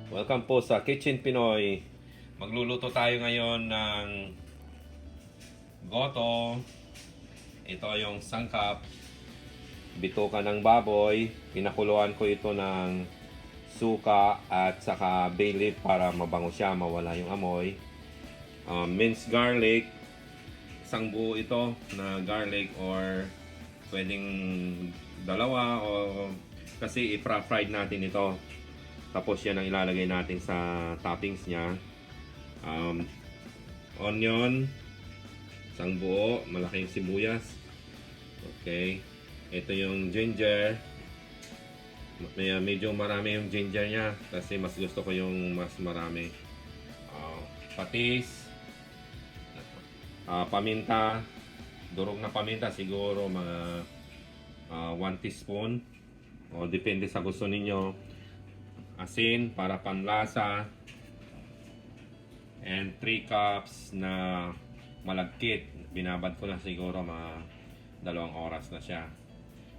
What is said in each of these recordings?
Welcome po sa Kitchen Pinoy. Magluluto tayo ngayon ng goto. Ito yung sangkap. Bituka ng baboy. Pinakuluan ko ito ng suka at saka bay leaf para mabango siya, mawala yung amoy. Minced garlic. Isang buo ito na garlic or pwedeng dalawa o kasi i-fried natin ito. Tapos yan ang ilalagay natin sa toppings niya. Onion, isang buo, malaking sibuyas. Okay. Ito yung ginger. Medyo marami yung ginger niya kasi mas gusto ko yung mas marami. Patis, paminta, durog na paminta siguro mga 1 teaspoon. O depende sa gusto ninyo. Asin para panlasa, and 3 cups na malagkit. Binabad ko na siguro mga 2 oras na siya.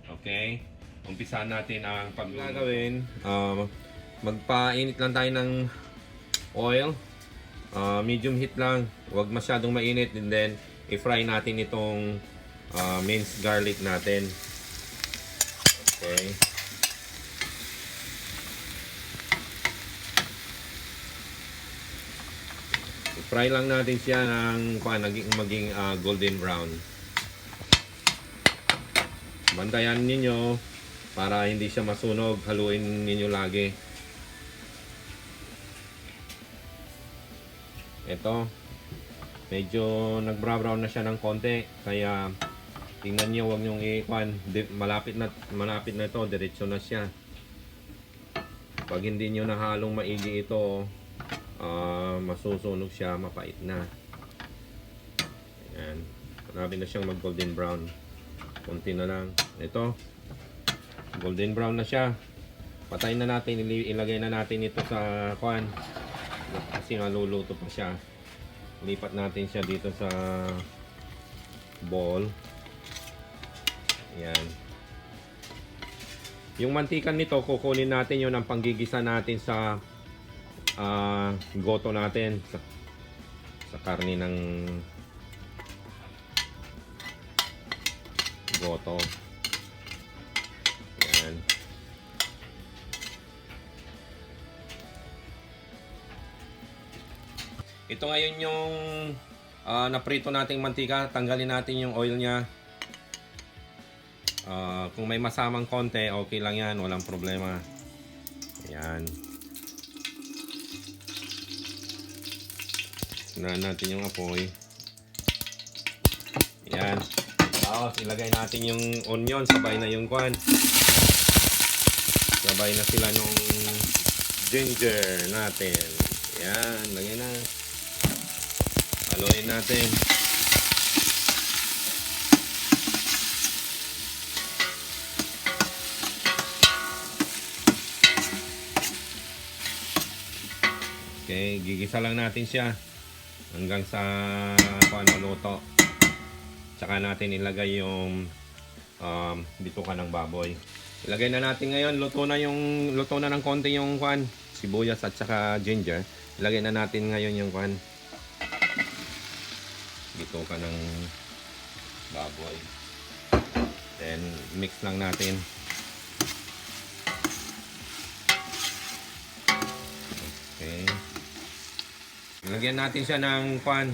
Okay, umpisahan natin ang paggagawin. Magpainit lang tayo ng oil, medium heat lang, huwag masyadong mainit, and then i-fry natin itong minced garlic natin. Okay, fry lang natin siya ng maging golden brown. Bantayan ninyo para hindi siya masunog. Haluin ninyo lagi. Ito, medyo nag-brown na siya ng konti. Kaya tingnan nyo, huwag nyong malapit na ito. Diretso na siya. Pag hindi nyo nahalong maigi ito, masusunog siya, mapait na. Ayan, marami na siyang mag golden brown. Kunti na lang. Ito, golden brown na siya. Patayin na natin, ilagay na natin ito sa kuan kasi naluluto pa siya. Lipat natin siya dito sa bowl. Ayan. Yung mantikan nito, kukunin natin yun ang panggigisa natin sa goto natin sa karne ng goto. Yan. Ito ngayon yung naprito nating mantika. Tanggalin natin yung oil niya. Kung may masamang konti, okay lang yan, walang problema. Ayan. Sinahan natin yung apoy. Ayan. Tapos ilagay natin yung onion. Sabay na yung kwan. Sabay na sila nung ginger natin. Ayan. Lagay na. Haluin natin. Okay. Gigisa lang natin siya hanggang sa maluto. Tsaka natin ilagay yung bituka ng baboy. Ilagay na natin ngayon. Luto na ng konti yung kwan, sibuyas at saka ginger. Ilagay na natin ngayon yung kwan, bituka ng baboy. Then mix lang natin. Okay. Lagyan natin siya ng kwan,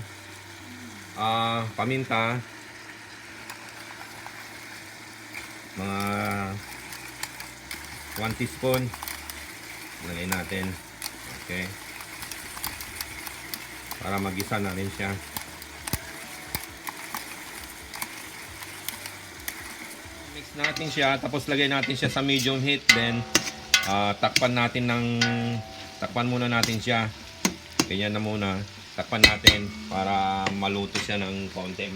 paminta, mga 1 teaspoon. Lagyan natin. Okay, para magisa na rin siya. Mix natin siya, tapos lagay natin siya sa medium heat. Then takpan muna natin siya. Ganyan na muna. Takpan natin para maluto siya ng konti.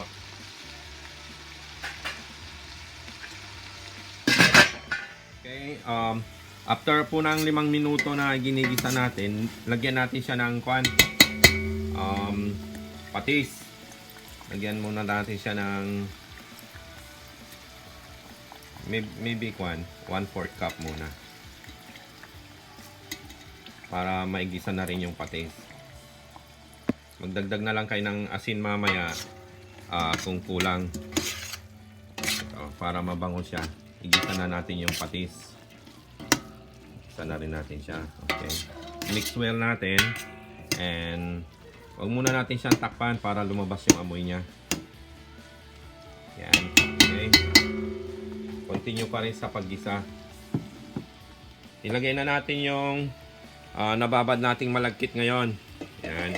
Okay, after po ng 5 minuto na ginigisa natin, lagyan natin siya ng kwan, patis. Lagyan muna natin siya ng maybe 1/4 cup muna. para maigisa na rin yung patis. Magdagdag na lang kayo ng asin mamaya kung kulang. Ito, para mabango siya. Igisa na natin yung patis. Igisa na rin natin siya. Okay. Mix well natin. And huwag muna natin siyang takpan para lumabas yung amoy niya. Yan. Okay. Continue pa rin sa paggisa. Ilagay na natin yung nababad nating malagkit ngayon. Yan.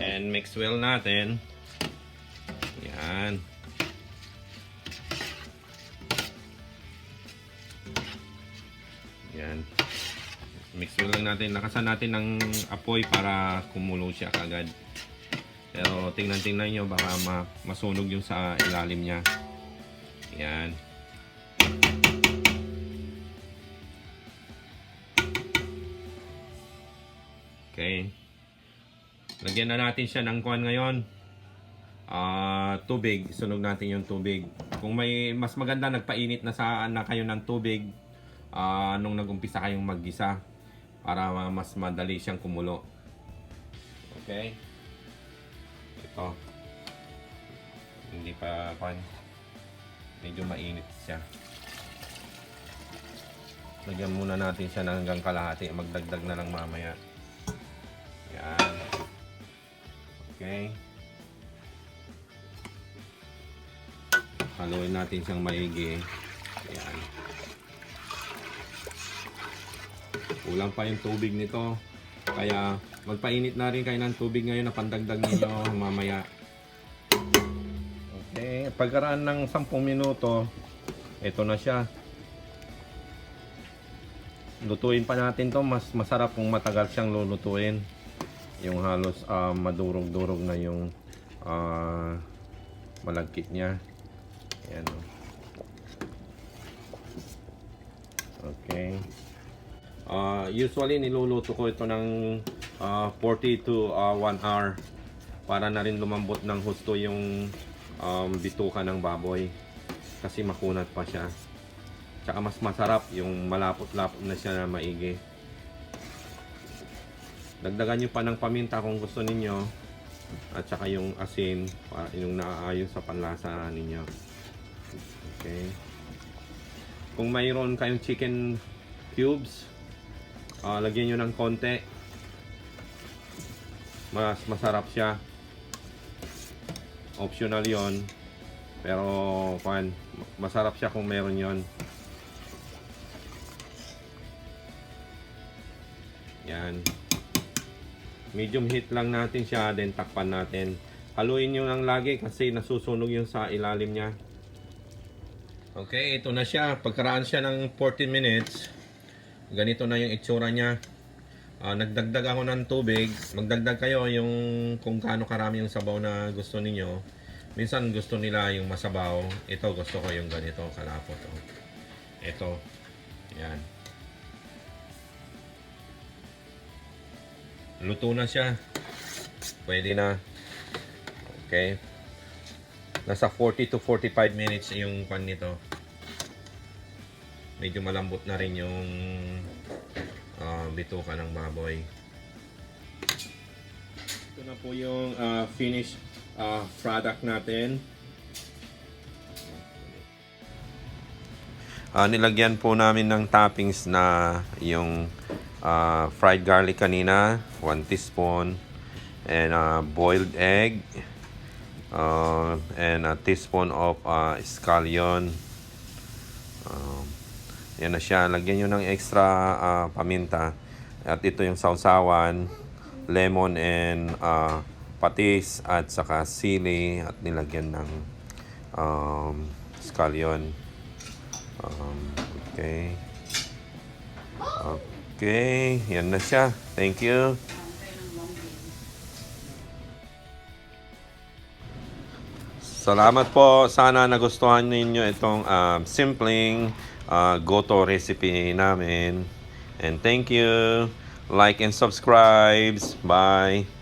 And mix well natin. Yan. Yan. Mix well lang natin. Nakasan natin ng apoy para kumulo siya kagad. Pero tingnan nyo baka masunog yung sa ilalim niya. Yan. Okay. Lagyan na natin siya ng kuwan ngayon. Tubig. Sunog natin yung tubig. Kung may mas maganda, nagpainit na kayo ng tubig nung nag-umpisa kayong maggisa para mas madali siyang kumulo. Okay. Ito. Hindi pa kuwan. Medyo mainit siya. Lagyan muna natin siya ng hanggang kalahati. Magdagdag na lang mamaya. Yan. Okay. Haluin natin siyang maigi. Yan. Kulang pa yung tubig nito. Kaya magpainit na rin kayo ng tubig ngayon na pandagdag ninyo mamaya. Okay. Pagkaraan ng 10 minuto, ito na siya. Lutuin pa natin to. Mas masarap kung matagal siyang lulutuin. Yung halos madurog-durog na yung malagkit niya. Ayan. Okay. Usually niluluto ko ito ng 40 to 1 hour para na rin lumambot ng husto yung bituka ng baboy kasi makunat pa siya. Tsaka mas masarap yung malapot-lapot na siya na maigi. Dagdagan nyo pa ng paminta kung gusto ninyo at saka yung asin para yung naaayon sa panlasa ninyo. Okay. Kung mayroon kayong chicken cubes, lagyan nyo ng konti. Mas masarap siya. Optional yon. Pero masarap siya kung meron yon. Yan. Medium heat lang natin siya, then takpan natin. Haluin nyo lang lagi kasi nasusunog yung sa ilalim niya. Okay, ito na siya. Pagkaraan siya ng 14 minutes, ganito na yung itsura niya. Nagdagdag ako ng tubig. Magdagdag kayo yung kung gaano karami yung sabaw na gusto niyo. Minsan gusto nila yung masabaw. Ito gusto ko yung ganito kalapot. Ito. Yan. Luto na siya. Pwede na. Okay. Nasa 40 to 45 minutes yung pan nito. Medyo malambot na rin yung bituka ng baboy. Ito na po yung finished product natin. Nilagyan po namin ng toppings na yung fried garlic kanina, 1 teaspoon, and boiled egg, and a teaspoon of scallion. Yan na siya. Lagyan nyo ng extra paminta. At ito yung sausawan, lemon and patis at saka sili at nilagyan ng scallion. Okay. Okay, yan na siya. Thank you. Salamat po. Sana nagustuhan ninyo itong simpleng goto recipe namin. And thank you. Like and subscribe. Bye.